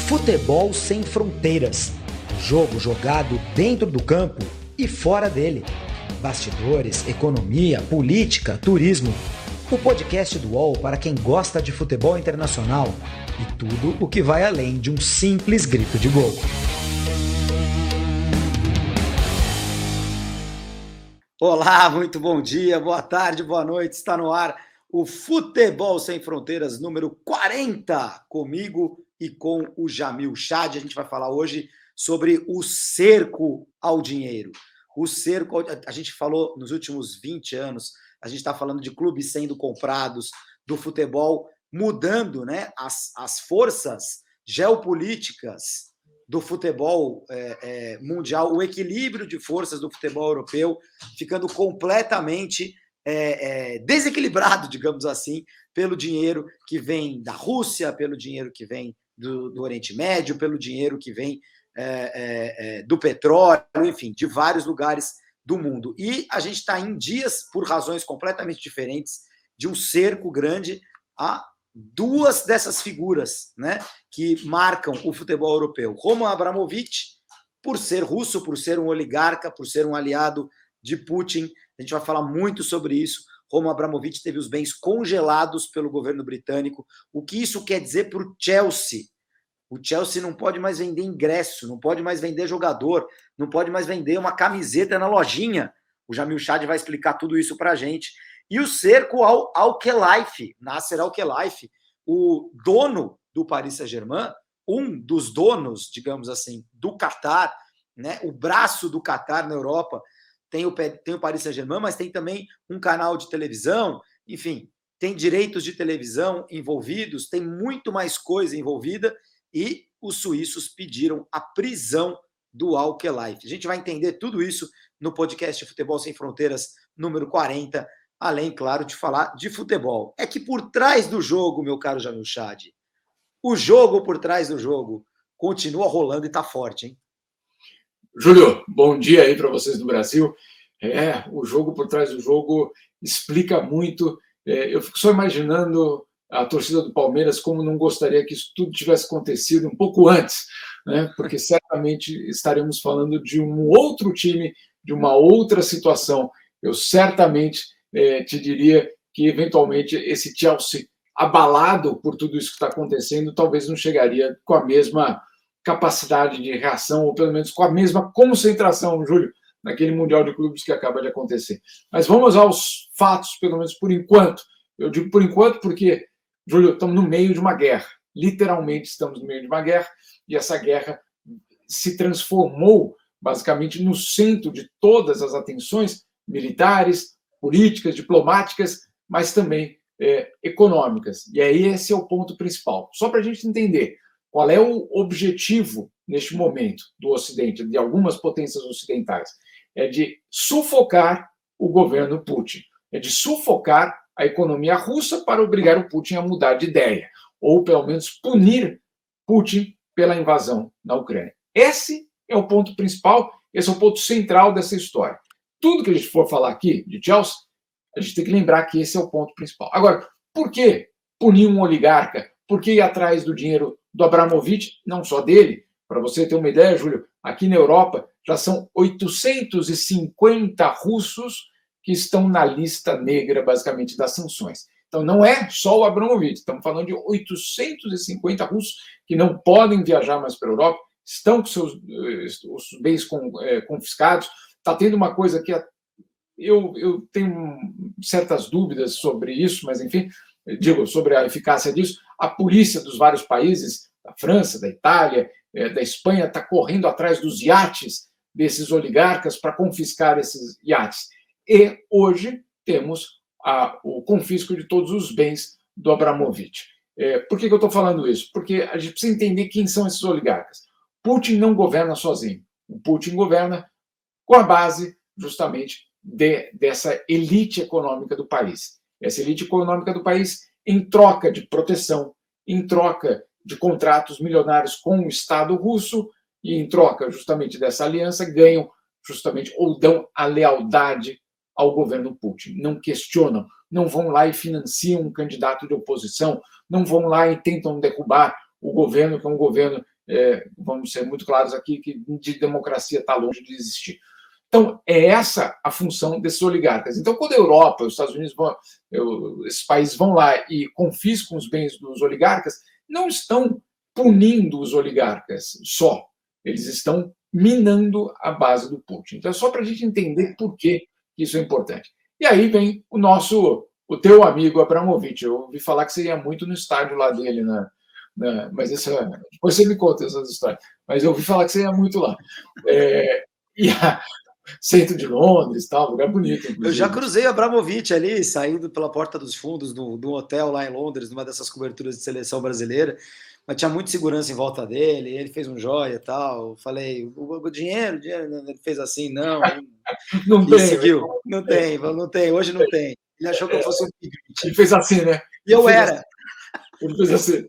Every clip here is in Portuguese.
Futebol sem fronteiras. Jogo jogado dentro do campo e fora dele. Bastidores, economia, política, turismo. O podcast do UOL para quem gosta de futebol internacional e tudo o que vai além de um simples grito de gol. Olá, muito bom dia, boa tarde, boa noite. Está no ar o Futebol Sem Fronteiras número 40, comigo e com o Jamil Chad. A gente vai falar hoje sobre o cerco ao dinheiro. O cerco, a gente falou nos últimos 20 anos, a gente está falando de clubes sendo comprados, do futebol mudando, né, as forças geopolíticas do futebol mundial, o equilíbrio de forças do futebol europeu ficando completamente desequilibrado, digamos assim, pelo dinheiro que vem da Rússia, pelo dinheiro que vem do Oriente Médio, pelo dinheiro que vem do petróleo, enfim, de vários lugares do mundo. E a gente está em dias, por razões completamente diferentes, de um cerco grande a duas dessas figuras, né, que marcam o futebol europeu. Roman Abramovich, por ser russo, por ser um oligarca, por ser um aliado de Putin, a gente vai falar muito sobre isso. Roman Abramovich teve os bens congelados pelo governo britânico. O que isso quer dizer para o Chelsea? O Chelsea não pode mais vender ingresso, não pode mais vender jogador, não pode mais vender uma camiseta na lojinha. O Jamil Chad vai explicar tudo isso para a gente. E o cerco ao Al-Khelaifi, Nasser Al-Khelaifi, o dono do Paris Saint-Germain, um dos donos, digamos assim, do Qatar, né, o braço do Qatar na Europa. Tem o Paris Saint-Germain, mas tem também um canal de televisão, enfim, tem direitos de televisão envolvidos, tem muito mais coisa envolvida, e os suíços pediram a prisão do Al-Khelaifi. A gente vai entender tudo isso no podcast Futebol Sem Fronteiras número 40, além, claro, de falar de futebol. É que por trás do jogo, meu caro Jamil Chad, o jogo por trás do jogo continua rolando e está forte, hein? Júlio, bom dia aí para vocês do Brasil. O jogo por trás do jogo explica muito. Eu fico só imaginando a torcida do Palmeiras como não gostaria que isso tudo tivesse acontecido um pouco antes, né? Porque certamente estaremos falando de um outro time, de uma outra situação. Eu certamente te diria que, eventualmente, esse Chelsea, abalado por tudo isso que está acontecendo, talvez não chegaria com a mesma capacidade de reação, ou pelo menos com a mesma concentração, Júlio, naquele Mundial de Clubes que acaba de acontecer. Mas vamos aos fatos, pelo menos por enquanto. Eu digo por enquanto porque, Júlio, estamos no meio de uma guerra. Literalmente estamos no meio de uma guerra, e essa guerra se transformou, basicamente, no centro de todas as atenções militares, políticas, diplomáticas, mas também econômicas. E aí esse é o ponto principal. Só para a gente entender qual é o objetivo, neste momento, do Ocidente, de algumas potências ocidentais, é de sufocar o governo Putin, é de sufocar a economia russa para obrigar o Putin a mudar de ideia, ou pelo menos punir Putin pela invasão na Ucrânia. Esse é o ponto principal, esse é o ponto central dessa história. Tudo que a gente for falar aqui de Chelsea, a gente tem que lembrar que esse é o ponto principal. Agora, por que punir um oligarca? Por que ir atrás do dinheiro do Abramovich? Não só dele. Para você ter uma ideia, Júlio, aqui na Europa já são 850 russos que estão na lista negra, basicamente, das sanções. Então, não é só o Abramovich. Estamos falando de 850 russos que não podem viajar mais para a Europa, estão com seus os bens confiscados. Está tendo uma coisa que eu tenho certas dúvidas sobre isso, mas, enfim, digo, sobre a eficácia disso. A polícia dos vários países, da França, da Itália, da Espanha, está correndo atrás dos iates desses oligarcas para confiscar esses iates. E hoje temos o confisco de todos os bens do Abramovich. Por que eu estou falando isso? Porque a gente precisa entender quem são esses oligarcas. Putin não governa sozinho. O Putin governa com a base, justamente, dessa elite econômica do país. Essa elite econômica do país, em troca de proteção, em troca de contratos milionários com o Estado russo, e em troca, justamente, dessa aliança, ganham, justamente, ou dão a lealdade ao governo Putin. Não questionam, não vão lá e financiam um candidato de oposição, não vão lá e tentam derrubar o governo, que é um governo vamos ser muito claros aqui, que de democracia está longe de existir. Então, é essa a função desses oligarcas. Então, quando a Europa, os Estados Unidos, esses países vão lá e confiscam os bens dos oligarcas, não estão punindo os oligarcas só, eles estão minando a base do Putin. Então, é só para a gente entender por que isso é importante. E aí vem o teu amigo Abramovich. Eu ouvi falar que você ia muito no estádio lá dele, mas depois você me conta essas histórias. Mas eu ouvi falar que você ia muito lá. Centro de Londres, tal, lugar bonito. Inclusive. Eu já cruzei Abramovich ali, saindo pela porta dos fundos do hotel lá em Londres, numa dessas coberturas de seleção brasileira, mas tinha muita segurança em volta dele, ele fez um joia e tal. Eu falei, o dinheiro, ele fez assim, não tem, seguiu, não tem, hoje não tem. Ele achou que eu fosse um pigmente. Ele fez assim, né? E eu era. Assim. Ele fez assim.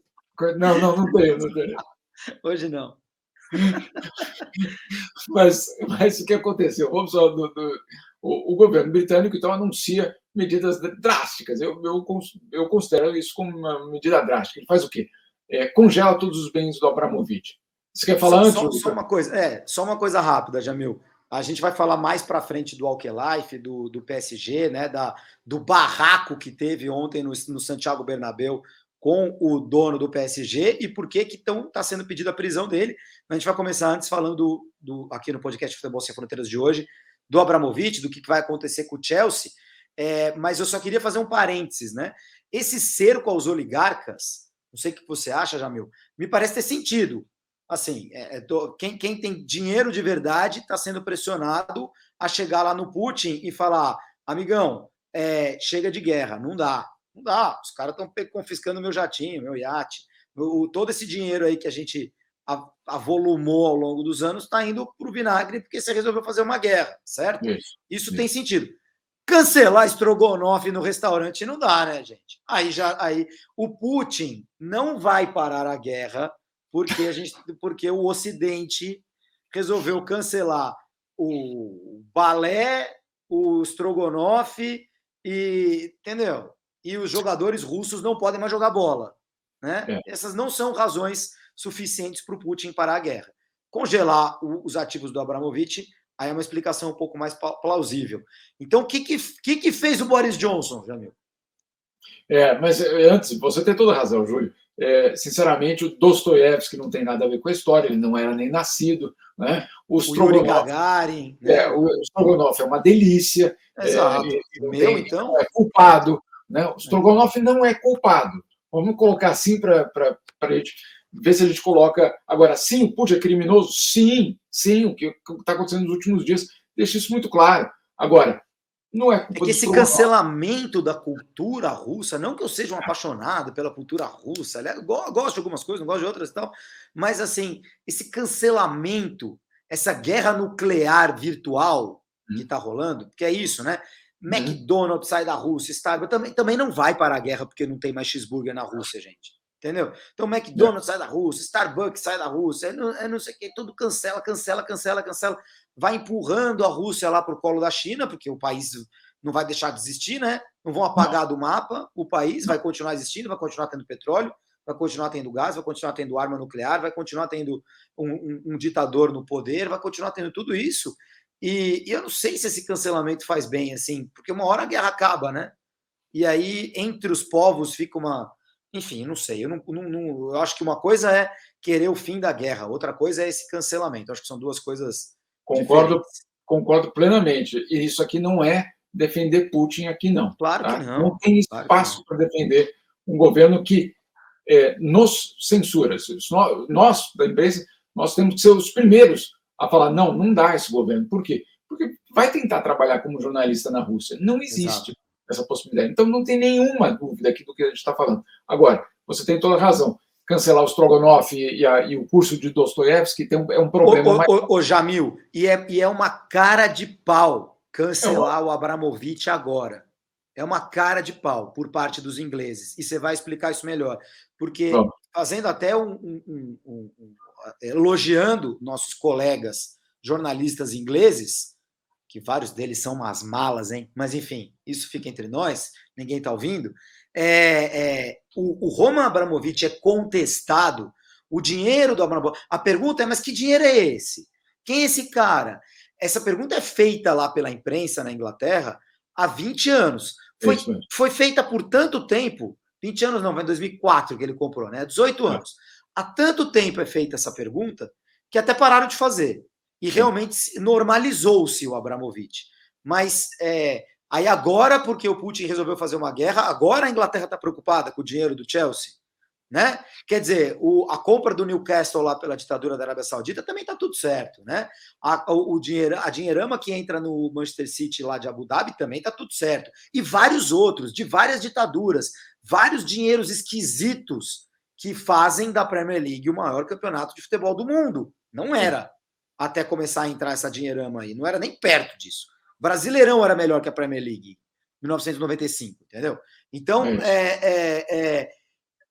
Não tenho. Hoje não. Mas o que aconteceu? Vamos só o governo britânico então anuncia medidas drásticas. Eu considero isso como uma medida drástica. Ele faz o quê? Congela todos os bens do Abramovich. Você quer falar antes? Só uma coisa rápida, Jamil. A gente vai falar mais para frente do Alkelife, do PSG, né, do barraco que teve ontem no Santiago Bernabéu com o dono do PSG e por que está sendo pedida a prisão dele. A gente vai começar antes falando aqui no podcast Futebol Sem Fronteiras de hoje, do Abramovich, do que vai acontecer com o Chelsea, mas eu só queria fazer um parênteses, né? Esse cerco aos oligarcas, não sei o que você acha, Jamil, me parece ter sentido. Assim, quem tem dinheiro de verdade está sendo pressionado a chegar lá no Putin e falar, amigão, chega de guerra, não dá, os caras estão confiscando meu jatinho, meu iate, todo esse dinheiro aí que a gente avolumou ao longo dos anos está indo para o vinagre porque você resolveu fazer uma guerra, certo? Isso tem sentido. Cancelar estrogonofe no restaurante não dá, né, gente? Aí o Putin não vai parar a guerra porque o Ocidente resolveu cancelar o balé, o estrogonofe, entendeu? E os jogadores russos não podem mais jogar bola. Né? Essas não são razões suficientes para o Putin parar a guerra. Congelar os ativos do Abramovich, aí é uma explicação um pouco mais plausível. Então, o que fez o Boris Johnson, Jamil? Mas antes, você tem toda a razão, Júlio. Sinceramente, o Dostoiévski não tem nada a ver com a história, ele não era nem nascido. Né? O Yuri Gagarin. O Strogonoff é uma delícia. Exato. Então? É culpado. Né? O Strogonoff não é culpado. Vamos colocar assim para a gente ver se a gente coloca. Agora, sim, o Putin é criminoso? Sim, o que está acontecendo nos últimos dias deixa isso muito claro. Agora, não é culpa que esse cancelamento da cultura russa, não que eu seja um apaixonado pela cultura russa, aliás, eu gosto de algumas coisas, não gosto de outras e tal, mas assim, esse cancelamento, essa guerra nuclear virtual que está rolando, porque é isso, né? McDonald's sai da Rússia, Starbucks também não vai para a guerra porque não tem mais cheeseburger na Rússia, gente. Entendeu? Então, McDonald's sai da Rússia, Starbucks sai da Rússia, não sei o que, tudo cancela. Vai empurrando a Rússia lá para o colo da China, porque o país não vai deixar de existir, né? Não vão apagar do mapa o país, vai continuar existindo, vai continuar tendo petróleo, vai continuar tendo gás, vai continuar tendo arma nuclear, vai continuar tendo um ditador no poder, vai continuar tendo tudo isso. E eu não sei se esse cancelamento faz bem, assim, porque uma hora a guerra acaba, né? E aí, entre os povos, fica uma... Enfim, não sei. Eu acho que uma coisa é querer o fim da guerra, outra coisa é esse cancelamento. Eu acho que são duas coisas Concordo plenamente. E isso aqui não é defender Putin aqui, não. Claro que não. Não tem espaço para defender um governo que nos censura. Nós, da imprensa, nós temos que ser os primeiros a falar, não dá esse governo. Por quê? Porque vai tentar trabalhar como jornalista na Rússia. Não existe essa possibilidade. Então, não tem nenhuma dúvida aqui do que a gente está falando. Agora, você tem toda a razão. Cancelar o Strogonoff e o curso de Dostoiévski é um problema. Ô, Jamil, e é uma cara de pau cancelar o Abramovich agora. É uma cara de pau por parte dos ingleses. E você vai explicar isso melhor. Porque, fazendo até elogiando nossos colegas jornalistas ingleses, que vários deles são umas malas, hein? Mas, enfim, isso fica entre nós, ninguém está ouvindo. O Roman Abramovich é contestado. O dinheiro do Abramovich. A pergunta é, mas que dinheiro é esse? Quem é esse cara? Essa pergunta é feita lá pela imprensa na Inglaterra há 20 anos. Foi feita por tanto tempo, 20 anos não, vai em 2004 que ele comprou, né? 18 anos. Há tanto tempo é feita essa pergunta que até pararam de fazer. E realmente normalizou-se o Abramovich. Mas aí agora, porque o Putin resolveu fazer uma guerra, agora a Inglaterra está preocupada com o dinheiro do Chelsea, né? Quer dizer, a compra do Newcastle lá pela ditadura da Arábia Saudita também está tudo certo, né? A dinheirama que entra no Manchester City lá de Abu Dhabi também está tudo certo. E vários outros, de várias ditaduras, vários dinheiros esquisitos que fazem da Premier League o maior campeonato de futebol do mundo. Não era até começar a entrar essa dinheirama aí, não era nem perto disso. O Brasileirão era melhor que a Premier League em 1995, entendeu? Então,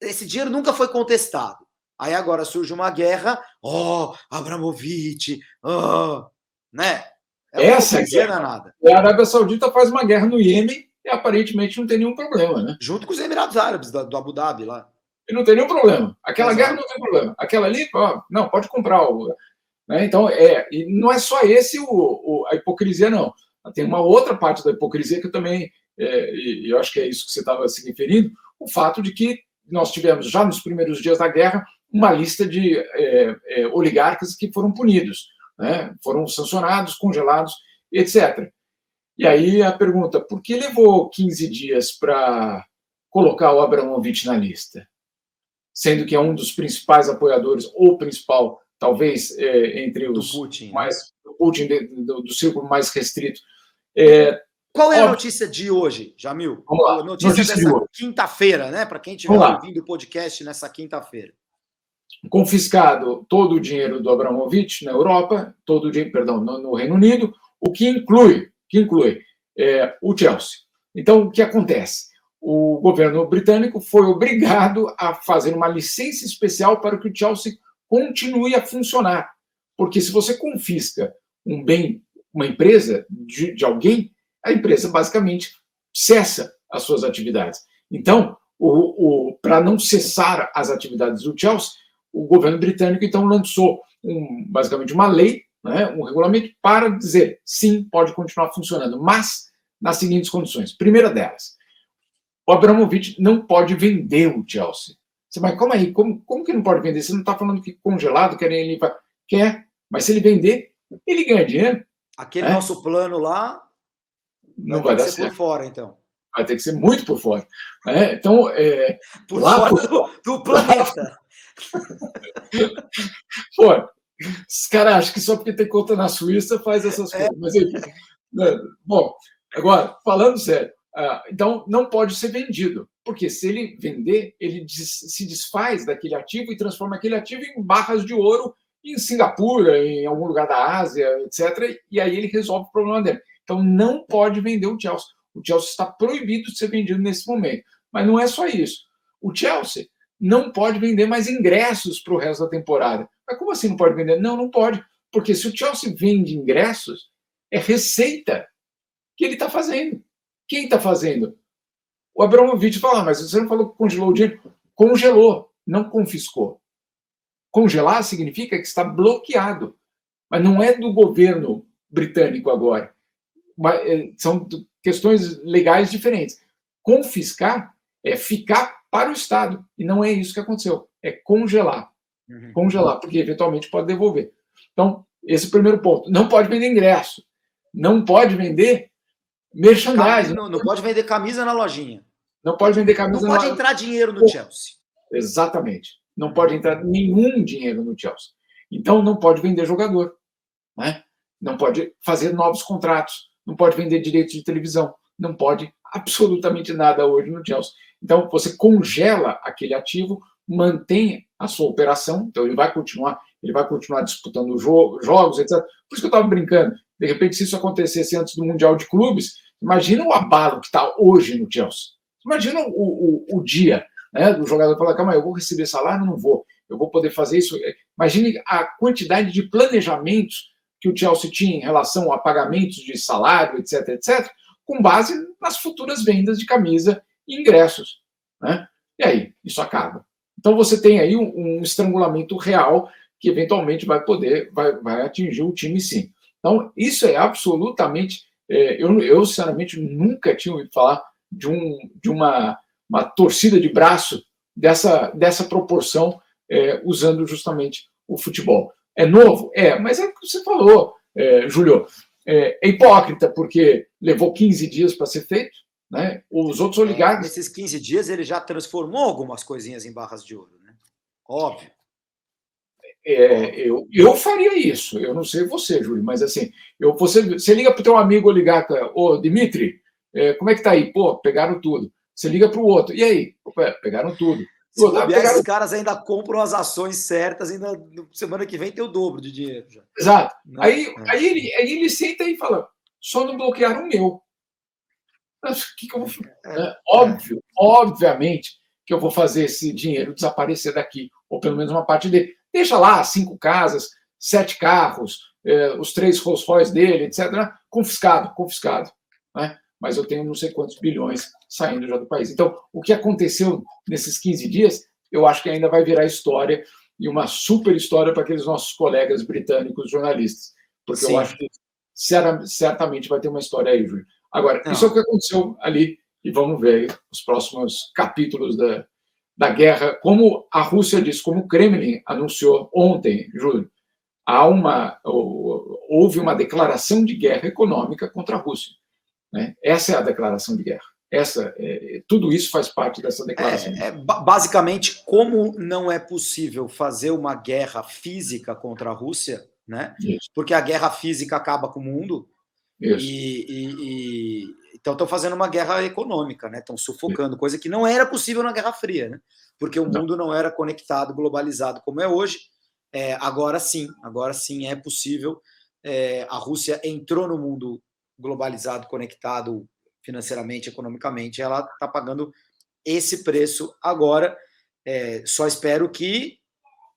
esse dinheiro nunca foi contestado. Aí agora surge uma guerra, Abramovich, né? Essa guerra, nada. A Arábia Saudita faz uma guerra no Iêmen e aparentemente não tem nenhum problema, né? Junto com os Emirados Árabes do Abu Dhabi lá. E não tem nenhum problema. Aquela guerra não tem problema. Aquela ali, não, pode comprar. Né? Então, e não é só esse a hipocrisia, não. Tem uma outra parte da hipocrisia que eu também, e eu acho que é isso que você estava se referindo, o fato de que nós tivemos, já nos primeiros dias da guerra, uma lista de oligarcas que foram punidos, né? Foram sancionados, congelados, etc. E aí a pergunta, por que levou 15 dias para colocar o Abramovich na lista? Sendo que é um dos principais apoiadores, ou principal, talvez, entre os do Putin, do círculo mais restrito. Qual é a notícia de hoje, Jamil? Vamos lá. A notícia dessa quinta-feira, né? Para quem estiver ouvindo o podcast nessa quinta-feira. Confiscado todo o dinheiro do Abramovich na Europa, todo o dinheiro, perdão, no Reino Unido, o que inclui o Chelsea. Então, o que acontece? O governo britânico foi obrigado a fazer uma licença especial para que o Chelsea continue a funcionar. Porque se você confisca um bem, uma empresa de alguém, a empresa basicamente cessa as suas atividades. Então, para não cessar as atividades do Chelsea, o governo britânico então lançou basicamente uma lei, né, um regulamento para dizer sim, pode continuar funcionando, mas nas seguintes condições. Primeira delas, o Abramovich não pode vender o Chelsea. Você vai, como aí? Como que não pode vender? Você não está falando que congelado, quer, mas se ele vender, ele ganha dinheiro. Aquele nosso plano lá não vai dar certo. Por fora, então. Vai ter que ser muito por fora. Então, por lá fora do planeta. Pô, os caras acham que só porque tem conta na Suíça faz essas coisas. Mas, bom, agora, falando sério, então não pode ser vendido, porque se ele vender, ele se desfaz daquele ativo e transforma aquele ativo em barras de ouro em Singapura, em algum lugar da Ásia, etc. E aí ele resolve o problema dele. Então não pode vender o Chelsea. O Chelsea está proibido de ser vendido nesse momento. Mas não é só isso. O Chelsea não pode vender mais ingressos para o resto da temporada. Mas como assim não pode vender? Não pode. Porque se o Chelsea vende ingressos, é receita que ele está fazendo. Quem está fazendo? O Abramovich fala, mas você não falou que congelou o dinheiro? Congelou, não confiscou. Congelar significa que está bloqueado. Mas não é do governo britânico agora. São questões legais diferentes. Confiscar é ficar para o Estado. E não é isso que aconteceu. É congelar. Congelar, porque eventualmente pode devolver. Então, esse é o primeiro ponto. Não pode vender ingresso. Não pode vender merchandising. Não pode vender camisa na lojinha. Não pode vender camisa na lojinha. Não pode entrar dinheiro no Chelsea. Exatamente. Não pode entrar nenhum dinheiro no Chelsea. Então, não pode vender jogador. Né? Não pode fazer novos contratos. Não pode vender direitos de televisão. Não pode absolutamente nada hoje no Chelsea. Então, você congela aquele ativo, mantém a sua operação, então ele vai continuar disputando jogos, etc. Por isso que eu estava brincando. De repente, se isso acontecesse antes do Mundial de Clubes, imagina o abalo que está hoje no Chelsea. Imagina o dia, né, do jogador falar, calma aí, eu vou receber salário? Não vou. Eu vou poder fazer isso. Imagine a quantidade de planejamentos que o Chelsea tinha em relação a pagamentos de salário, etc., com base nas futuras vendas de camisa e ingressos. Né? E aí, isso acaba. Então você tem aí um estrangulamento real que eventualmente vai atingir o time, sim. Então isso é absolutamente, eu sinceramente nunca tinha ouvido falar de uma torcida de braço dessa proporção, usando justamente o futebol. É novo? Mas é o que você falou, Júlio. É hipócrita, porque levou 15 dias para ser feito, né? Os outros oligarcas... Nesses 15 dias ele já transformou algumas coisinhas em barras de ouro, né? Óbvio. Eu faria isso. Eu não sei você, Júlio, mas assim, você liga para o teu amigo oligarca, ô Dimitri, como é que tá aí? Pô, pegaram tudo. Você liga para o outro, e aí? Pegaram tudo. Se bobear, esses caras ainda compram as ações certas, ainda semana que vem tem o dobro de dinheiro. Já. Exato. Né? Aí ele senta e fala, só não bloquearam o meu. Mas o que eu vou fazer? Obviamente que eu vou fazer esse dinheiro desaparecer daqui, ou pelo menos uma parte dele. Deixa lá 5 casas, 7 carros, os 3 Rolls Royce dele, etc. Confiscado. Né? Mas eu tenho não sei quantos bilhões saindo já do país. Então, o que aconteceu nesses 15 dias, eu acho que ainda vai virar história, e uma super história para aqueles nossos colegas britânicos jornalistas. Porque Sim. Eu acho que certamente vai ter uma história aí, Júlio. Agora, isso é o que aconteceu ali, e vamos ver aí os próximos capítulos da guerra. Como a Rússia disse, como o Kremlin anunciou ontem, Júlio, houve uma declaração de guerra econômica contra a Rússia. Né? Essa é a declaração de guerra. Tudo isso faz parte dessa declaração. Basicamente, como não é possível fazer uma guerra física contra a Rússia, né? Porque a guerra física acaba com o mundo, então estão fazendo uma guerra econômica, né? Estão sufocando, coisa que não era possível na Guerra Fria, né? Porque o mundo não era conectado, globalizado como é hoje. Agora sim é possível. A Rússia entrou no mundo globalizado, conectado financeiramente, economicamente, ela está pagando esse preço agora. Só espero que,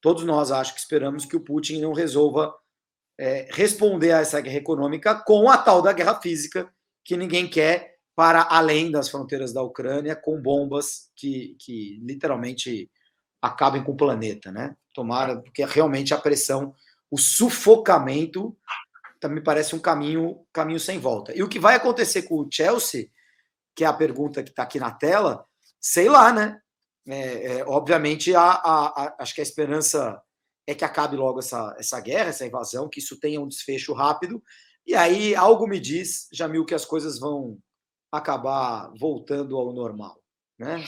todos nós acho que esperamos que o Putin não resolva responder a essa guerra econômica com a tal da guerra física, que ninguém quer, para além das fronteiras da Ucrânia, com bombas que literalmente acabem com o planeta, né? Tomara, porque realmente a pressão, o sufocamento, também parece um caminho sem volta. E o que vai acontecer com o Chelsea, que é a pergunta que está aqui na tela, sei lá, né? Obviamente, acho que a esperança é que acabe logo essa guerra, essa invasão, que isso tenha um desfecho rápido. E aí, algo me diz, Jamil, que as coisas vão acabar voltando ao normal. Né?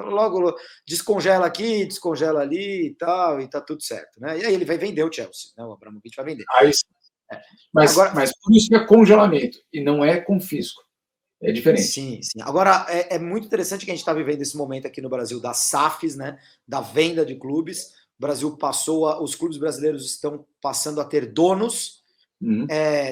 Logo descongela aqui, descongela ali e tal, e tá tudo certo. Né? E aí ele vai vender o Chelsea, né? O Abramovich vai vender. Mas por isso é congelamento, e não é confisco. É diferente. Sim. Agora, é muito interessante que a gente está vivendo esse momento aqui no Brasil das SAFs, né? Da venda de clubes. O Brasil os clubes brasileiros estão passando a ter donos.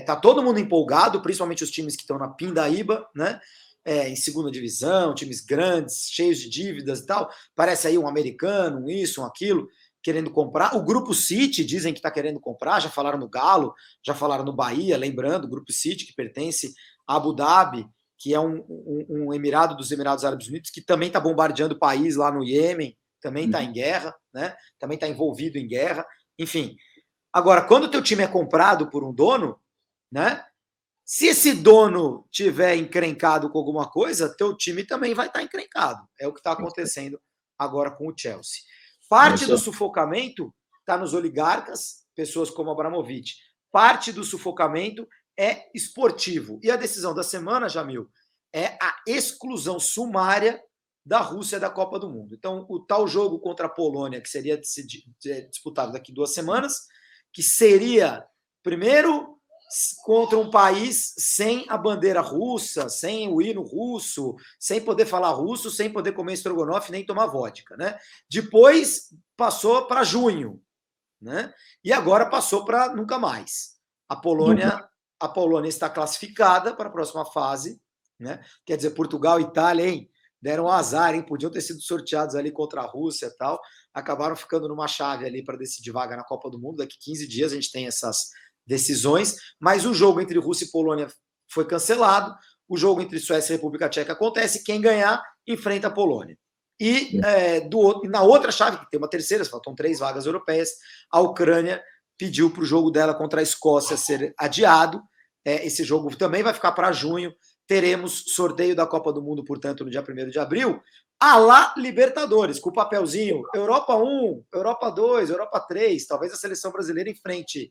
Tá todo mundo empolgado, principalmente os times que estão na Pindaíba, né? Em segunda divisão, times grandes, cheios de dívidas e tal. Parece aí um americano, um isso, um aquilo, querendo comprar. O Grupo City dizem que está querendo comprar, já falaram no Galo, já falaram no Bahia, lembrando, o Grupo City, que pertence a Abu Dhabi, que é um emirado dos Emirados Árabes Unidos, que também está bombardeando o país lá no Iêmen, também está em guerra, né? Também está envolvido em guerra. Enfim, agora, quando o teu time é comprado por um dono, né? Se esse dono tiver encrencado com alguma coisa, teu time também vai estar encrencado. É o que está acontecendo agora com o Chelsea. Parte do sufocamento está nos oligarcas, pessoas como Abramovich. Parte do sufocamento é esportivo. E a decisão da semana, Jamil, é a exclusão sumária da Rússia da Copa do Mundo. Então, o tal jogo contra a Polônia, que seria disputado daqui 2 semanas, que seria, primeiro, contra um país sem a bandeira russa, sem o hino russo, sem poder falar russo, sem poder comer estrogonofe, nem tomar vodka, né? Depois passou para junho, né? E agora passou para nunca mais. A Polônia está classificada para a próxima fase, né? Quer dizer, Portugal e Itália, hein? Deram um azar, hein? Podiam ter sido sorteados ali contra a Rússia e tal. Acabaram ficando numa chave ali para decidir vaga na Copa do Mundo. Daqui 15 dias a gente tem essas decisões, mas o jogo entre Rússia e Polônia foi cancelado, o jogo entre Suécia e República Tcheca acontece, quem ganhar enfrenta a Polônia. E na outra chave, que tem uma terceira, faltam 3 vagas europeias, a Ucrânia pediu para o jogo dela contra a Escócia ser adiado. Esse jogo também vai ficar para junho. Teremos sorteio da Copa do Mundo, portanto, no dia 1º de abril, à la Libertadores, com o papelzinho Europa 1, Europa 2, Europa 3, talvez a seleção brasileira enfrente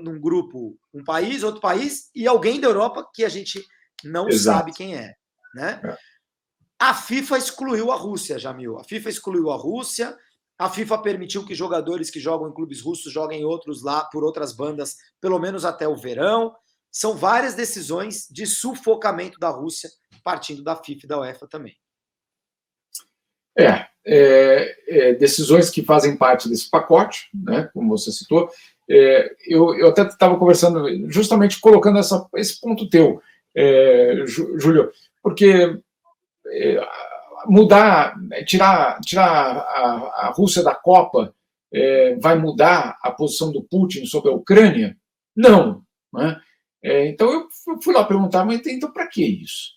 num grupo um país, outro país, e alguém da Europa que a gente não sabe quem é. Né? A FIFA excluiu a Rússia, Jamil. A FIFA excluiu a Rússia, a FIFA permitiu que jogadores que jogam em clubes russos joguem outros lá por outras bandas, pelo menos até o verão. São várias decisões de sufocamento da Rússia, partindo da FIFA e da UEFA também. Decisões que fazem parte desse pacote, né, como você citou. Eu até estava conversando, justamente colocando esse ponto teu, Júlio, porque tirar a Rússia da Copa vai mudar a posição do Putin sobre a Ucrânia? Não. Né? Então eu fui lá perguntar, mas então para que isso?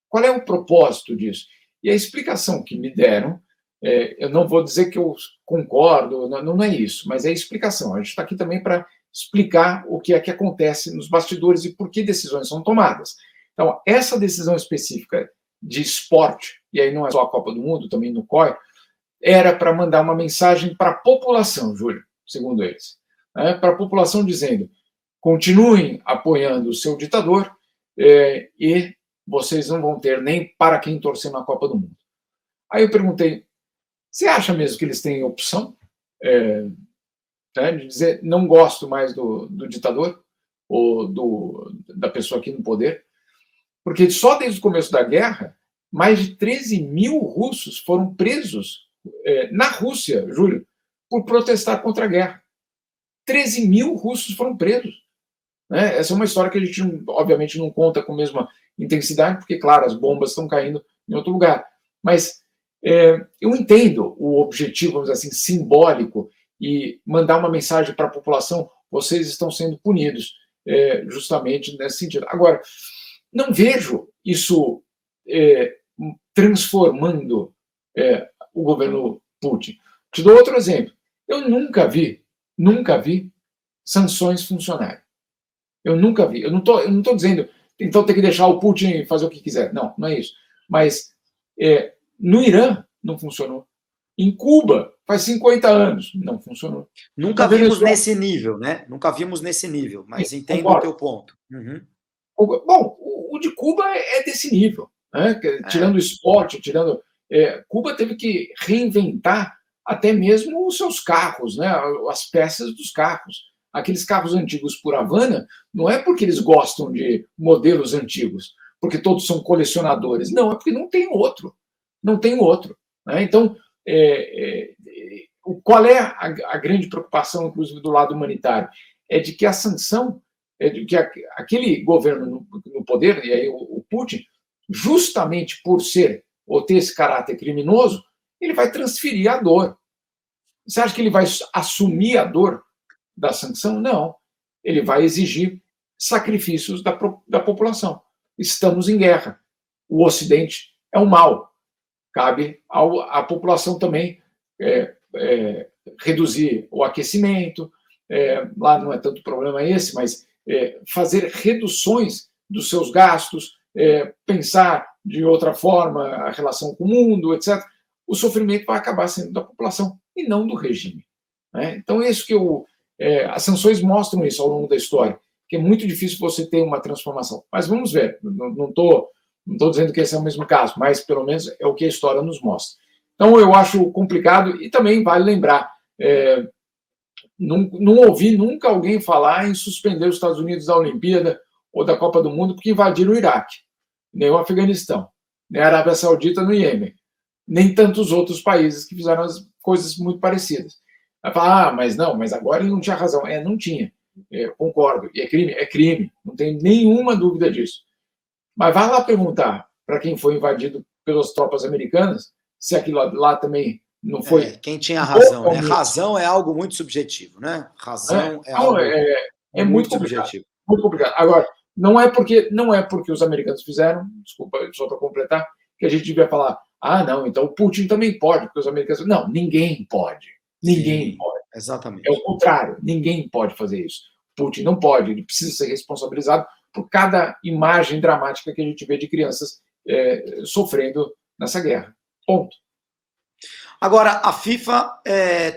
Qual é o propósito disso? E a explicação que me deram, eu não vou dizer que eu concordo, não é isso, mas é a explicação. A gente está aqui também para explicar o que é que acontece nos bastidores e por que decisões são tomadas. Então, essa decisão específica de esporte, e aí não é só a Copa do Mundo, também no COI, era para mandar uma mensagem para a população, Júlio, segundo eles. Para a população dizendo, continuem apoiando o seu ditador e vocês não vão ter nem para quem torcer na Copa do Mundo. Aí eu perguntei, você acha mesmo que eles têm opção de dizer não gosto mais do ditador ou da pessoa aqui no poder? Porque só desde o começo da guerra, mais de 13 mil russos foram presos na Rússia, Júlio, por protestar contra a guerra. 13 mil russos foram presos. Essa é uma história que a gente, obviamente, não conta com a mesma intensidade, porque, claro, as bombas estão caindo em outro lugar. Mas eu entendo o objetivo, vamos dizer assim, simbólico e mandar uma mensagem para a população, vocês estão sendo punidos, justamente nesse sentido. Agora, não vejo isso transformando o governo Putin. Te dou outro exemplo. Eu nunca vi sanções funcionarem. Eu nunca vi. Eu não tô dizendo, então tem que deixar o Putin fazer o que quiser. Não, não é isso. Mas no Irã não funcionou. Em Cuba, faz 50 anos, não funcionou. Nunca vimos nesse nível, né? Nunca vimos nesse nível, mas entendo o teu ponto. Uhum. Bom, o de Cuba é desse nível. Né? Tirando o esporte, Cuba teve que reinventar até mesmo os seus carros, né? As peças dos carros. Aqueles carros antigos por Havana, não é porque eles gostam de modelos antigos, porque todos são colecionadores. Não, é porque não tem outro. Não tem outro. Né? Então, qual é a grande preocupação, inclusive, do lado humanitário? É de que a sanção, de que aquele governo no poder, e aí o Putin, justamente por ser ou ter esse caráter criminoso, ele vai transferir a dor. Você acha que ele vai assumir a dor da sanção? Não. Ele vai exigir sacrifícios da população. Estamos em guerra. O Ocidente é o mal. Cabe à população também reduzir o aquecimento. Lá não é tanto problema esse, mas fazer reduções dos seus gastos, pensar de outra forma a relação com o mundo, etc. O sofrimento vai acabar sendo da população e não do regime. Né? Então, isso que as sanções mostram isso ao longo da história, que é muito difícil você ter uma transformação. Mas vamos ver, não estou dizendo que esse é o mesmo caso, mas pelo menos é o que a história nos mostra. Então, eu acho complicado e também vale lembrar, não ouvi nunca alguém falar em suspender os Estados Unidos da Olimpíada ou da Copa do Mundo porque invadiram o Iraque, nem o Afeganistão, nem a Arábia Saudita no Iêmen, nem tantos outros países que fizeram as coisas muito parecidas. Vai falar, mas agora ele não tinha razão. Não tinha. Concordo. E é crime. Não tem nenhuma dúvida disso. Mas vai lá perguntar para quem foi invadido pelas tropas americanas se aquilo lá também não foi. Quem tinha razão, né? Razão é algo muito subjetivo, né? Razão é algo muito subjetivo. Muito complicado. Agora, não é porque os americanos fizeram, desculpa, só para completar, que a gente devia falar, Ah, não, então o Putin também pode, porque os americanos. Não, ninguém pode. Ninguém Sim, pode. É o exatamente. contrário, ninguém pode fazer isso. Putin não pode, ele precisa ser responsabilizado por cada imagem dramática que a gente vê de crianças sofrendo nessa guerra. Ponto. Agora, a FIFA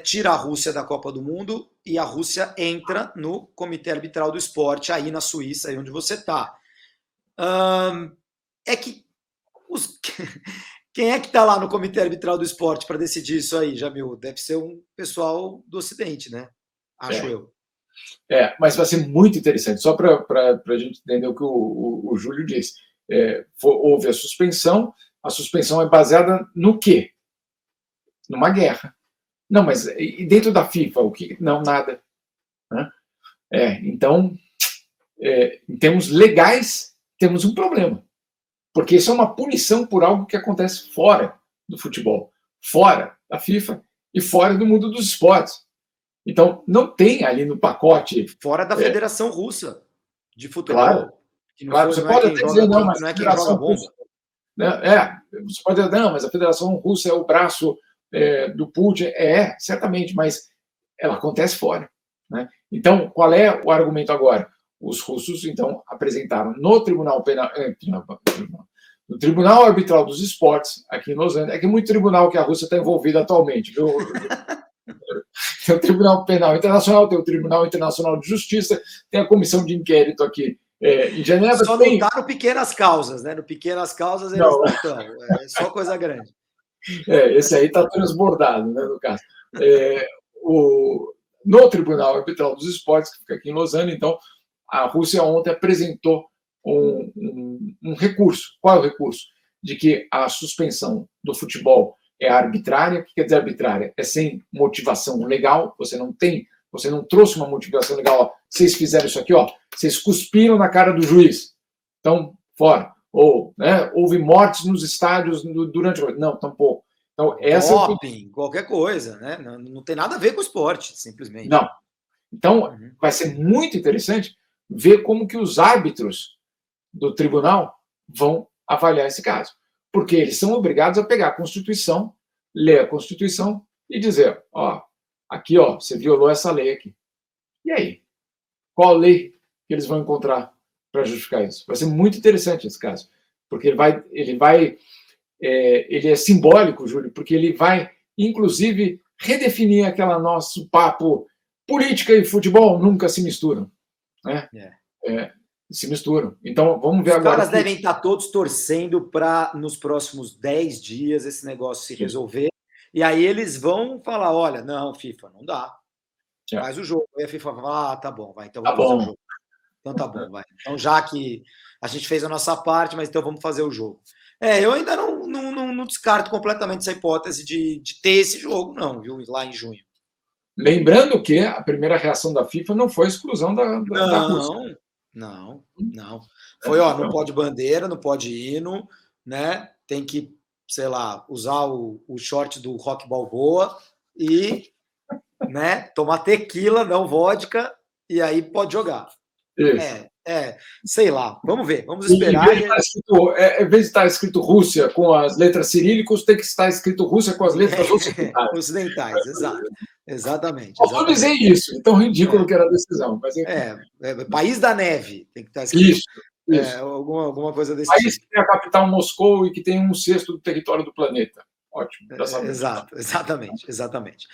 tira a Rússia da Copa do Mundo e a Rússia entra no Comitê Arbitral do Esporte, aí na Suíça, aí onde você está. É que os... Quem é que está lá no Comitê Arbitral do Esporte para decidir isso aí, Jamil? Deve ser um pessoal do Ocidente, né? Acho É, eu. mas vai ser muito interessante, só para a gente entender o que o Júlio disse. Houve a suspensão é baseada no quê? Numa guerra. Não, mas e dentro da FIFA, o que? Não, nada. Né? Então, em termos legais, temos um problema. Porque isso é uma punição por algo que acontece fora do futebol, fora da FIFA e fora do mundo dos esportes. Então, não tem ali no pacote. Fora da Federação Russa de Futebol. Claro, Que não, claro. Você não é pode quem até dizer, joga, não, mas não a é quem joga Federação bomba. Russa. Você pode dizer, não, mas a Federação Russa é o braço do Putin. Certamente, mas ela acontece fora. Né? Então, qual é o argumento agora? Os russos, então, apresentaram no Tribunal Penal. No Tribunal Arbitral dos Esportes, aqui em Los Angeles. É que é muito tribunal que a Rússia está envolvida atualmente, viu? Tem o Tribunal Penal Internacional, tem o Tribunal Internacional de Justiça, tem a comissão de inquérito aqui em Genebra. Só não está no Pequenas Causas, né? No Pequenas Causas eles não estão. É só coisa grande. Esse aí está transbordado, né, no caso. No Tribunal Arbitral dos Esportes, que fica aqui em Los Angeles, então, a Rússia ontem apresentou um recurso. Qual é o recurso? De que a suspensão do futebol é arbitrária. O que quer dizer arbitrária? É sem motivação legal, você não trouxe uma motivação legal. Ó, vocês fizeram isso aqui, ó, vocês cuspiram na cara do juiz. Então, fora. Ou houve mortes nos estádios durante o. Não, tampouco. Então, Doping, qualquer coisa, né? Não tem nada a ver com o esporte, simplesmente. Não. Então, vai ser muito interessante ver como que os árbitros do tribunal vão avaliar esse caso. Porque eles são obrigados a pegar a Constituição, ler a Constituição e dizer, ó, aqui, ó, você violou essa lei aqui. E aí? Qual lei que eles vão encontrar para justificar isso? Vai ser muito interessante esse caso. Porque ele é simbólico, Júlio, porque ele vai, inclusive, redefinir aquele nosso papo política e futebol nunca se misturam. Né? Se misturam. Então, vamos ver agora. Os caras devem estar todos torcendo para, nos próximos 10 dias, esse negócio se resolver. E aí eles vão falar: olha, não, FIFA, não dá. Faz o jogo. Aí a FIFA vai falar: tá bom, vai, então vamos fazer o jogo. Então tá bom, vai. Então, já que a gente fez a nossa parte, mas então vamos fazer o jogo. Eu ainda não descarto completamente essa hipótese de ter esse jogo, não, viu? Lá em junho. Lembrando que a primeira reação da FIFA não foi a exclusão da Rússia. Não. Foi, não pode bandeira, não pode hino, né? Tem que, sei lá, usar o short do Rock Balboa e, né, tomar tequila, não vodka, e aí pode jogar. Sei lá, vamos ver, vamos esperar. Em vez de estar escrito Rússia com as letras cirílicas, tem que estar escrito Rússia com as letras ocidentais. Ocidentais, exatamente. Eu dizer isso, tão ridículo que era a decisão. Mas país da neve, tem que estar escrito. Isso. Alguma coisa desse país tipo. Que tem a capital Moscou e que tem 1/6 do território do planeta. Ótimo, já sabemos. Exatamente.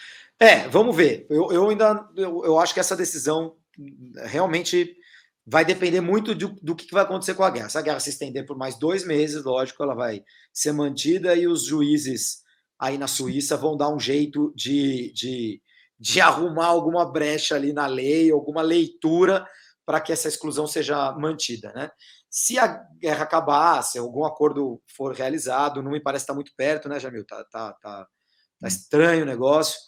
Vamos ver. Eu acho que essa decisão realmente vai depender muito do que vai acontecer com a guerra. Se a guerra se estender por mais 2 meses, lógico, ela vai ser mantida e os juízes aí na Suíça vão dar um jeito de arrumar alguma brecha ali na lei, alguma leitura para que essa exclusão seja mantida, né? Se a guerra acabar, se algum acordo for realizado, não me parece estar muito perto, né, Jamil? Tá estranho o negócio.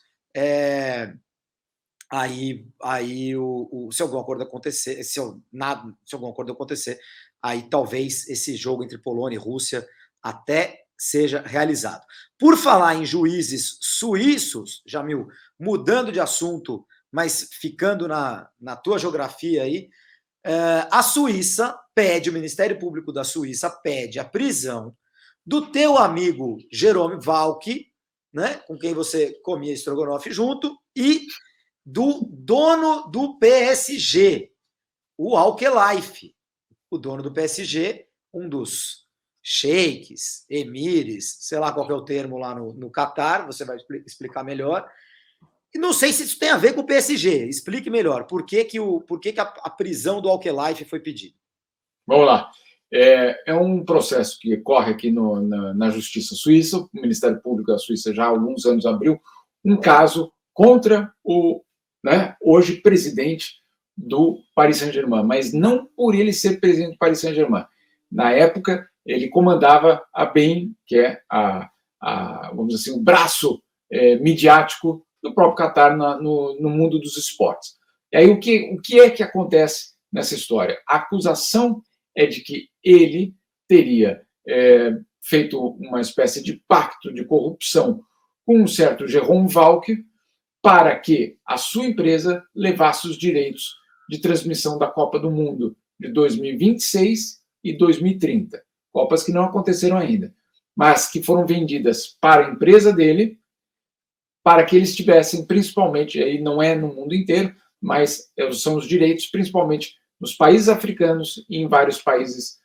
Aí se algum acordo acontecer, se algum acordo acontecer, aí talvez esse jogo entre Polônia e Rússia até seja realizado. Por falar em juízes suíços, Jamil, mudando de assunto, mas ficando na tua geografia aí, a Suíça pede, o Ministério Público da Suíça pede a prisão do teu amigo Jerome Valk, né, com quem você comia estrogonofe junto, e do dono do PSG, o Al-Khelaifi. O dono do PSG, um dos sheiks, emires, sei lá qual é o termo lá no Catar, você vai explicar melhor. E não sei se isso tem a ver com o PSG. Explique melhor. Por que a prisão do Al-Khelaifi foi pedida? Vamos lá. É um processo que corre aqui na Justiça Suíça. O Ministério Público da Suíça já há alguns anos abriu um caso contra o, né, hoje presidente do Paris Saint-Germain, mas não por ele ser presidente do Paris Saint-Germain. Na época, ele comandava a BEIN, que é vamos dizer assim, o braço midiático do próprio Qatar no mundo dos esportes. E aí, o que é que acontece nessa história? A acusação é de que ele teria feito uma espécie de pacto de corrupção com um certo Jerome Valk para que a sua empresa levasse os direitos de transmissão da Copa do Mundo de 2026 e 2030. Copas que não aconteceram ainda, mas que foram vendidas para a empresa dele, para que eles tivessem, principalmente, aí não é no mundo inteiro, mas são os direitos, principalmente nos países africanos e em vários países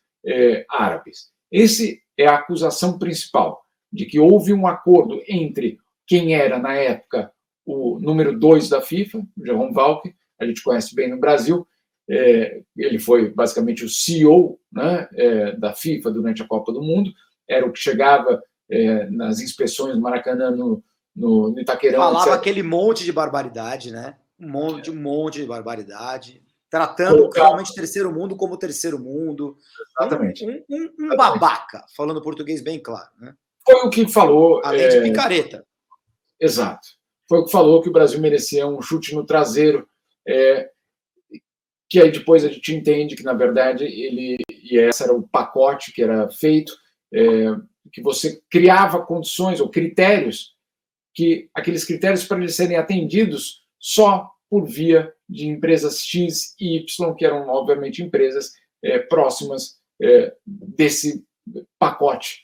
árabes. Essa é a acusação principal, de que houve um acordo entre quem era, na época, o número 2 da FIFA, o Jerome Valk, a gente conhece bem no Brasil, ele foi basicamente o CEO, né, da FIFA durante a Copa do Mundo, era o que chegava nas inspeções do Maracanã, no Itaquerão. Falava etc. Aquele monte de barbaridade, né? Um monte de barbaridade, tratando realmente o terceiro mundo como terceiro mundo. Exatamente. Um babaca, falando português bem claro. Né? Foi o que falou... Além de picareta. Exato. Foi o que falou que o Brasil merecia um chute no traseiro, que aí depois a gente entende que, na verdade, e esse era o pacote que era feito, que você criava condições ou critérios, que aqueles critérios para eles serem atendidos só por via de empresas X e Y, que eram, obviamente, empresas próximas desse pacote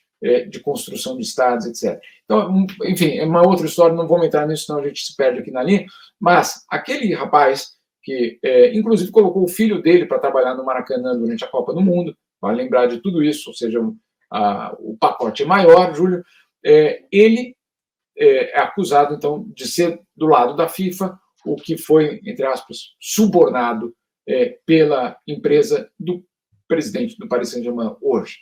de construção de estados, etc. Então, enfim, é uma outra história, não vamos entrar nisso, senão a gente se perde aqui na linha, mas aquele rapaz que, inclusive, colocou o filho dele para trabalhar no Maracanã durante a Copa do Mundo, para lembrar de tudo isso, ou seja, o pacote é maior, Júlio, ele é acusado, então, de ser do lado da FIFA, o que foi, entre aspas, subornado pela empresa do presidente do Paris Saint-Germain hoje.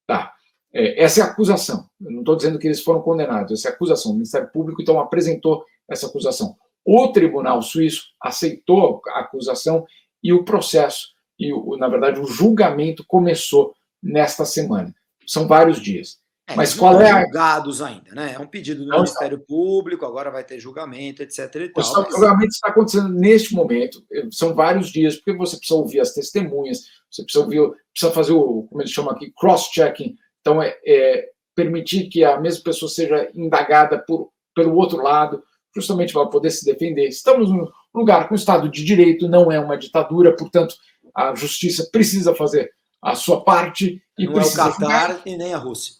Tá. Essa é a acusação. Eu não estou dizendo que eles foram condenados, essa é a acusação. O Ministério Público, então, apresentou essa acusação. O Tribunal Suíço aceitou a acusação e o processo, na verdade, o julgamento começou nesta semana. São vários dias. Mas qual é julgados ainda, né? É um pedido do Ministério Público, agora vai ter julgamento, etc. E tal, o julgamento está acontecendo neste momento, são vários dias, porque você precisa ouvir as testemunhas, você precisa fazer como eles chamam aqui, cross-checking, então permitir que a mesma pessoa seja indagada pelo outro lado, justamente para poder se defender. Estamos num lugar com Estado de Direito, não é uma ditadura, portanto, a justiça precisa fazer a sua parte. E não é o Catar e nem a Rússia.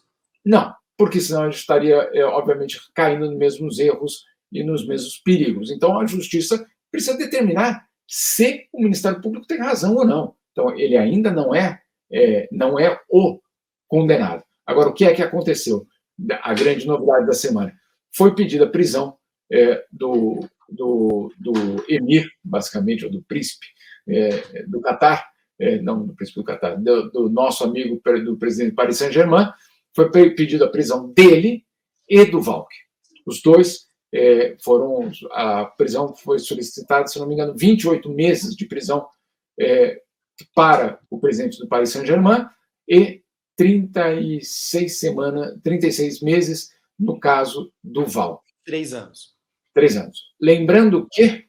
Não, porque senão a gente estaria, obviamente, caindo nos mesmos erros e nos mesmos perigos. Então, a justiça precisa determinar se o Ministério Público tem razão ou não. Então, ele ainda não é o condenado. Agora, o que é que aconteceu? A grande novidade da semana. Foi pedida a prisão do emir, basicamente, ou do príncipe do Catar, não do príncipe do Catar, do nosso amigo, do presidente do Paris Saint-Germain. Foi pedida a prisão dele e do Valk. Os dois a prisão foi solicitada, se não me engano, 28 meses de prisão para o presidente do Paris Saint-Germain e 36 meses no caso do Valk. 3 anos. 3 anos. Lembrando que,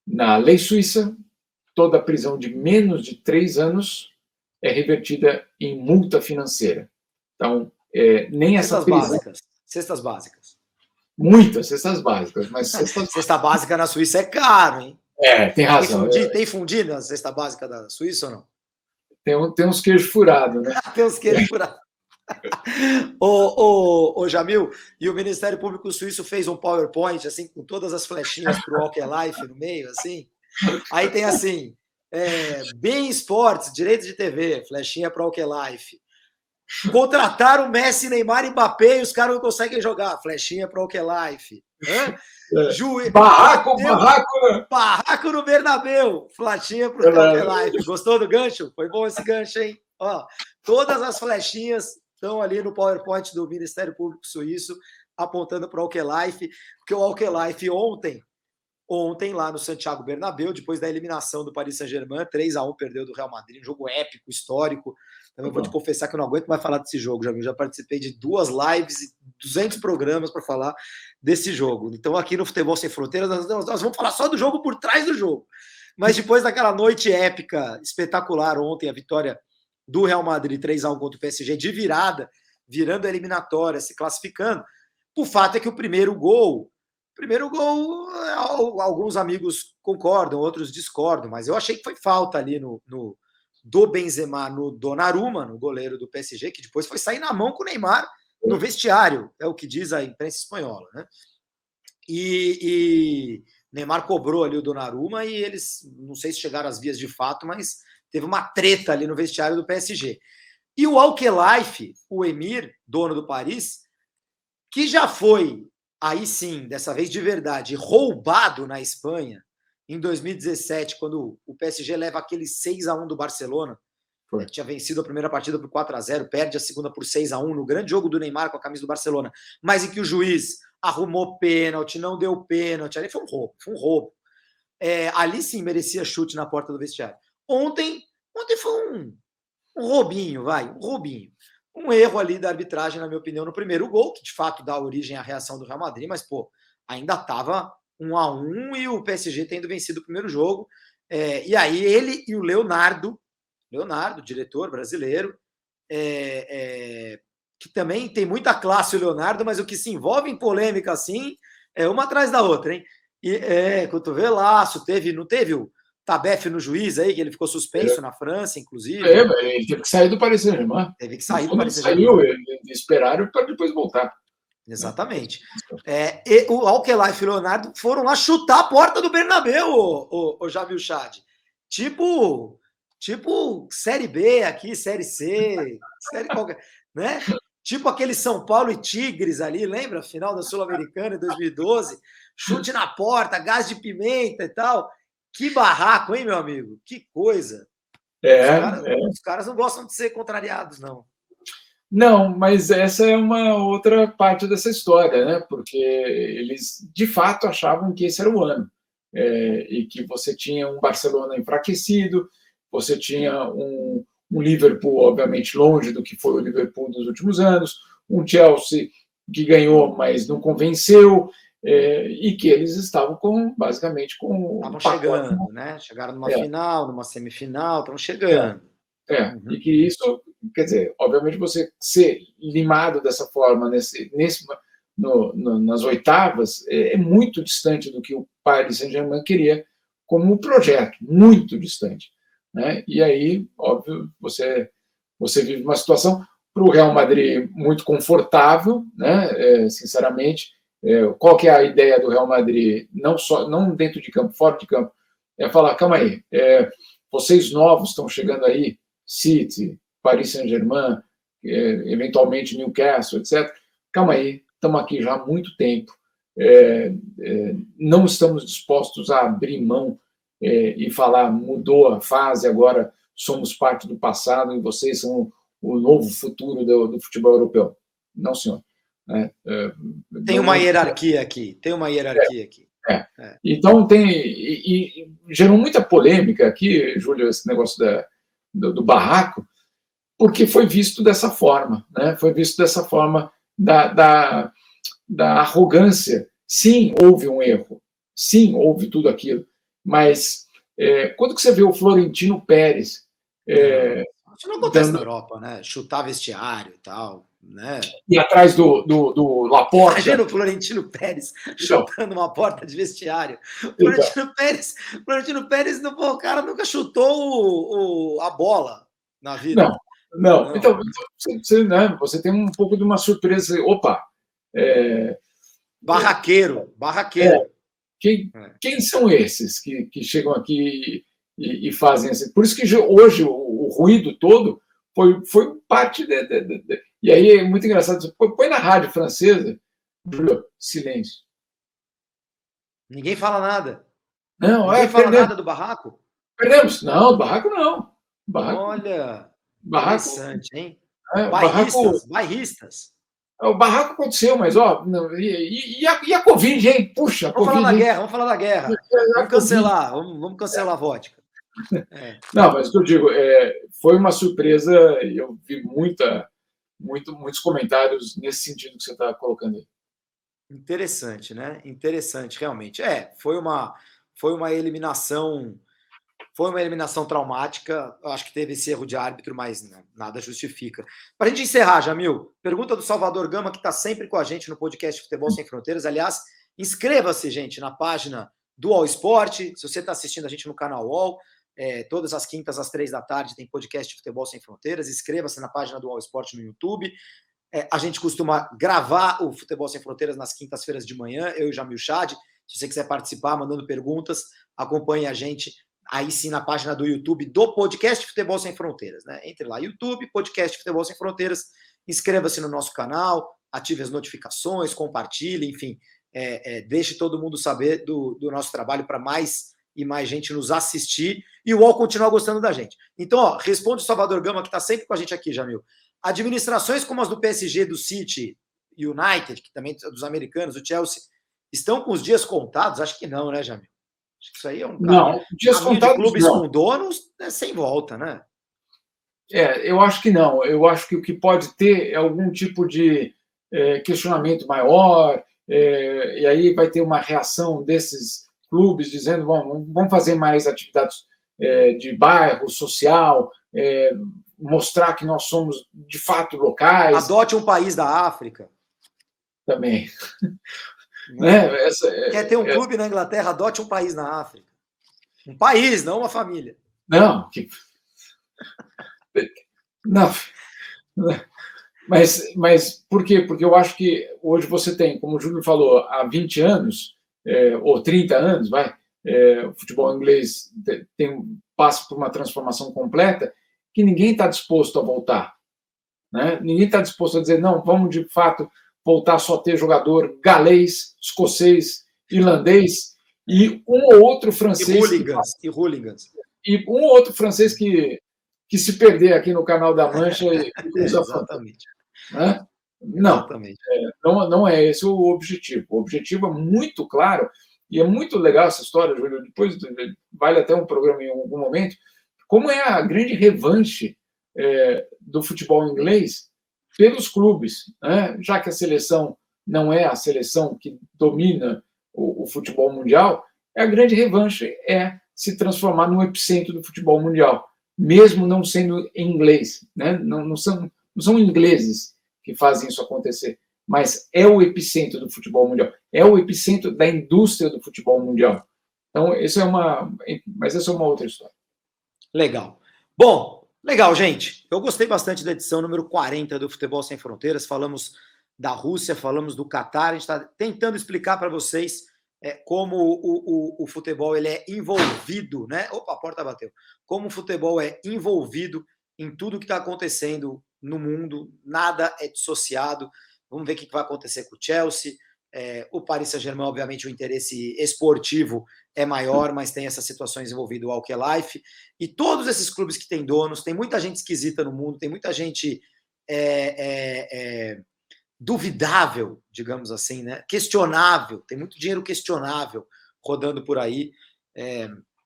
na lei suíça, toda prisão de menos de 3 anos é revertida em multa financeira. Então, nem essa prisão... Cestas básicas. Muitas cestas básicas, mas... Cesta básica na Suíça é caro, hein? Tem razão. Tem fundi na cesta básica da Suíça ou não? Tem uns queijos furados, né? Tem uns queijos furados. Ô, Jamil, e o Ministério Público Suíço fez um PowerPoint, assim, com todas as flechinhas para o Walker Life no meio, assim. Aí tem assim, Bein Sports, direitos de TV, flechinha para o Walker Life. Contrataram Messi, Neymar e Mbappé e os caras não conseguem jogar, flechinha para o Walker Life. Barraco, barraco! Barraco no Bernabéu, flechinha para o Walker Life. Gostou do gancho? Foi bom esse gancho, hein? Ó, todas as flechinhas estão ali no PowerPoint do Ministério Público Suíço, apontando para o Alkelife, porque o Alkelife ontem lá no Santiago Bernabéu, depois da eliminação do Paris Saint-Germain, 3-1 perdeu do Real Madrid, um jogo épico, histórico. Também vou te confessar que eu não aguento mais falar desse jogo, já participei de 2 lives e 200 programas para falar desse jogo. Então aqui no Futebol Sem Fronteiras nós vamos falar só do jogo por trás do jogo. Mas depois daquela noite épica, espetacular ontem, a vitória do Real Madrid 3-1 contra o PSG de virada, virando a eliminatória, se classificando. O fato é que o primeiro gol, alguns amigos concordam, outros discordam, mas eu achei que foi falta ali do Benzema no Donnarumma, no goleiro do PSG, que depois foi sair na mão com o Neymar no vestiário, é o que diz a imprensa espanhola, né? E Neymar cobrou ali o Donnarumma e eles, não sei se chegaram às vias de fato, mas teve uma treta ali no vestiário do PSG. E o Alkelife, o Emir, dono do Paris, que já foi, aí sim, dessa vez de verdade, roubado na Espanha, em 2017, quando o PSG leva aquele 6-1 do Barcelona, que tinha vencido a primeira partida por 4-0, perde a segunda por 6-1, no grande jogo do Neymar com a camisa do Barcelona, mas em que o juiz arrumou pênalti, não deu pênalti, ali foi um roubo. Ali sim merecia chute na porta do vestiário. Ontem foi um roubinho, um roubinho. Um erro ali da arbitragem, na minha opinião, no primeiro gol, que de fato dá origem à reação do Real Madrid, mas, ainda estava 1-1 e o PSG tendo vencido o primeiro jogo. E aí ele e o Leonardo, diretor brasileiro, que também tem muita classe o Leonardo, mas o que se envolve em polêmica assim é uma atrás da outra, hein? Cotovelaço, não teve o Tabef no juiz aí, que ele ficou suspenso na França, inclusive. Ele teve que sair do Paris Saint-Germain. Teve que sair do Paris Saint-Germain. Eles esperaram para depois voltar. Exatamente. O Alkelife e o Leonardo foram lá chutar a porta do Bernabéu, o Jamil Chad. Tipo Série B aqui, Série C, Série qualquer, né? Tipo aquele São Paulo e Tigres ali, lembra? Final da Sul-Americana em 2012. Chute na porta, gás de pimenta e tal. Que barraco, hein, meu amigo? Que coisa. Os caras não gostam de ser contrariados, não. Não, mas essa é uma outra parte dessa história, né? Porque eles, de fato, achavam que esse era o ano. E que você tinha um Barcelona enfraquecido, você tinha um Liverpool, obviamente, longe do que foi o Liverpool dos últimos anos, um Chelsea que ganhou, mas não convenceu, e que eles estavam basicamente com... Estavam chegando, né? Chegaram numa final, numa semifinal, estavam chegando. E que isso, quer dizer, obviamente você ser limado dessa forma nas oitavas é muito distante do que o Paris Saint-Germain queria como projeto, muito distante. Né? E aí, óbvio, você vive uma situação para o Real Madrid muito confortável, né? Sinceramente. Qual que é a ideia do Real Madrid? Não dentro de campo, fora de campo. É falar, calma aí, vocês novos estão chegando aí, City, Paris Saint-Germain, eventualmente Newcastle, etc. Calma aí, estamos aqui já há muito tempo. Não estamos dispostos a abrir mão e falar, mudou a fase, agora somos parte do passado e vocês são o novo futuro do futebol europeu. Não, senhor. Tem uma hierarquia aqui. Então e gerou muita polêmica aqui, Júlio, esse negócio do barraco, porque foi visto dessa forma, né? Foi visto dessa forma da arrogância. Sim, houve um erro, sim, houve tudo aquilo, mas quando que você vê o Florentino Pérez... Isso não acontece na Europa, né? Chutar vestiário e tal, né? E atrás do Laporta. Imagina o Florentino Pérez chutando uma porta de vestiário. Florentino Pérez, o cara nunca chutou a bola na vida. Não. Então você tem um pouco de uma surpresa. Opa! Barraqueiro. Quem são esses que chegam aqui e fazem assim? Por isso que hoje o ruído todo foi parte e aí é muito engraçado. Põe na rádio francesa, silêncio. Ninguém fala nada. Não, Ninguém fala nada do barraco? Perdemos. Não, barraco não. Olha, barraco, interessante, hein? Bairristas. O barraco aconteceu, mas e a Covid, hein? Puxa, vamos falar da guerra. Vamos cancelar, vamos cancelar a vodka. Não, mas o que eu digo, foi uma surpresa e eu vi muitos comentários nesse sentido que você está colocando aí. Interessante, né? Interessante, realmente. Foi uma eliminação. Foi uma eliminação traumática. Eu acho que teve esse erro de árbitro, mas nada justifica. Para a gente encerrar, Jamil, pergunta do Salvador Gama, que está sempre com a gente no podcast Futebol Sem Fronteiras. Aliás, inscreva-se, gente, na página do All Sport. Se você está assistindo a gente no canal All, todas as quintas às 3 da tarde tem podcast Futebol Sem Fronteiras. Inscreva-se na página do All Sport no YouTube. A gente costuma gravar o Futebol Sem Fronteiras nas quintas-feiras de manhã, eu e o Jamil Chad. Se você quiser participar, mandando perguntas, acompanhe a gente aí sim na página do YouTube do podcast Futebol Sem Fronteiras, né? Entre lá, YouTube, podcast Futebol Sem Fronteiras, inscreva-se no nosso canal, ative as notificações, compartilhe, enfim, deixe todo mundo saber do nosso trabalho para mais e mais gente nos assistir e o UOL continuar gostando da gente. Então, responde o Salvador Gama, que está sempre com a gente aqui, Jamil. Administrações como as do PSG, do City, United, que também dos americanos, o Chelsea, estão com os dias contados? Acho que não, né, Jamil? Acho que isso aí é um caminho dias contados, de clubes com donos sem volta, né? Eu acho que não. Eu acho que o que pode ter é algum tipo de questionamento maior, e aí vai ter uma reação desses clubes dizendo, bom, vamos fazer mais atividades de bairro, social, mostrar que nós somos de fato locais. Adote um país da África. Também. Quer ter um clube na Inglaterra, adote um país na África. Um país, não uma família. Não. Não. Mas por quê? Porque eu acho que hoje você tem, como o Júlio falou, há 20 anos, ou 30 anos, o futebol inglês passa por uma transformação completa que ninguém está disposto a voltar. Né? Ninguém está disposto a dizer, não, vamos de fato voltar só a ter jogador galês, escocês, irlandês e um ou outro francês. E hooligans. E um ou outro francês que se perder aqui no Canal da Mancha e cruza exatamente. Né? Não, não é esse o objetivo. O objetivo é muito claro e é muito legal essa história, Júlio. Depois vale até um programa em algum momento. Como é a grande revanche do futebol inglês pelos clubes, né? Já que a seleção não é a seleção que domina o futebol mundial, a grande revanche é se transformar no epicentro do futebol mundial, mesmo não sendo em inglês, né? Não são ingleses que fazem isso acontecer, mas é o epicentro do futebol mundial, é o epicentro da indústria do futebol mundial. Então, mas essa é uma outra história. Legal. Bom, legal, gente. Eu gostei bastante da edição número 40 do Futebol Sem Fronteiras. Falamos da Rússia, falamos do Catar. A gente está tentando explicar para vocês como o futebol ele é envolvido, né? Opa, a porta bateu. Como o futebol é envolvido em tudo que está acontecendo no mundo. Nada é dissociado. Vamos ver o que vai acontecer com o Chelsea. O Paris Saint-Germain, obviamente, o interesse esportivo é maior, mas tem essas situações envolvidas o Alkelife. E todos esses clubes que têm donos, tem muita gente esquisita no mundo, tem muita gente duvidável, digamos assim, né? Questionável, tem muito dinheiro questionável rodando por aí.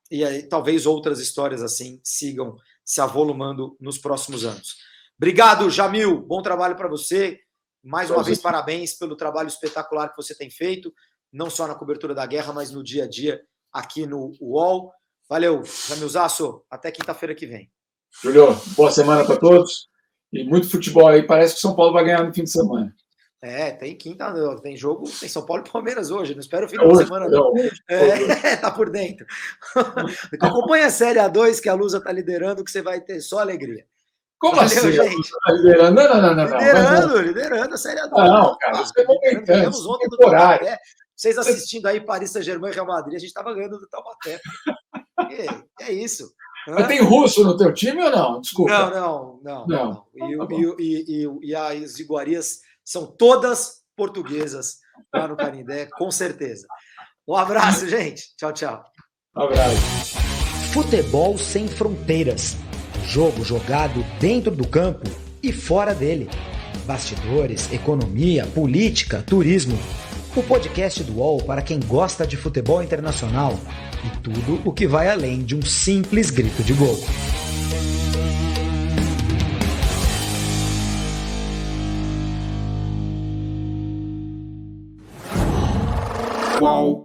E aí, talvez outras histórias assim sigam se avolumando nos próximos anos. Obrigado, Jamil. Bom trabalho para você. Mais uma vez, parabéns pelo trabalho espetacular que você tem feito, não só na cobertura da guerra, mas no dia a dia aqui no UOL. Valeu, Jamilzaço. Até quinta-feira que vem. Júlio, boa semana para todos. E muito futebol aí. Parece que o São Paulo vai ganhar no fim de semana. Tem quinta, tem jogo, tem São Paulo e Palmeiras hoje. Não espero o fim de semana, não. Tá por dentro. Acompanha a Série A2, que a Lusa tá liderando, que você vai ter só alegria. Como Valeu, assim? gente. Tá liderando? Não. Liderando a Série A. Não, cara, isso é momentâneo. Ganhamos ontem do Taubaté. Vocês assistindo aí Paris Saint-Germain e Real Madrid, a gente estava ganhando do Taubaté. É isso. Mas tem russo no teu time ou não? Desculpa. Não. E as iguarias são todas portuguesas lá no Canindé, com certeza. Um abraço, gente. Tchau. Um abraço. Futebol sem fronteiras. Jogo jogado dentro do campo e fora dele. Bastidores, economia, política, turismo. O podcast do UOL para quem gosta de futebol internacional e tudo o que vai além de um simples grito de gol. UOL.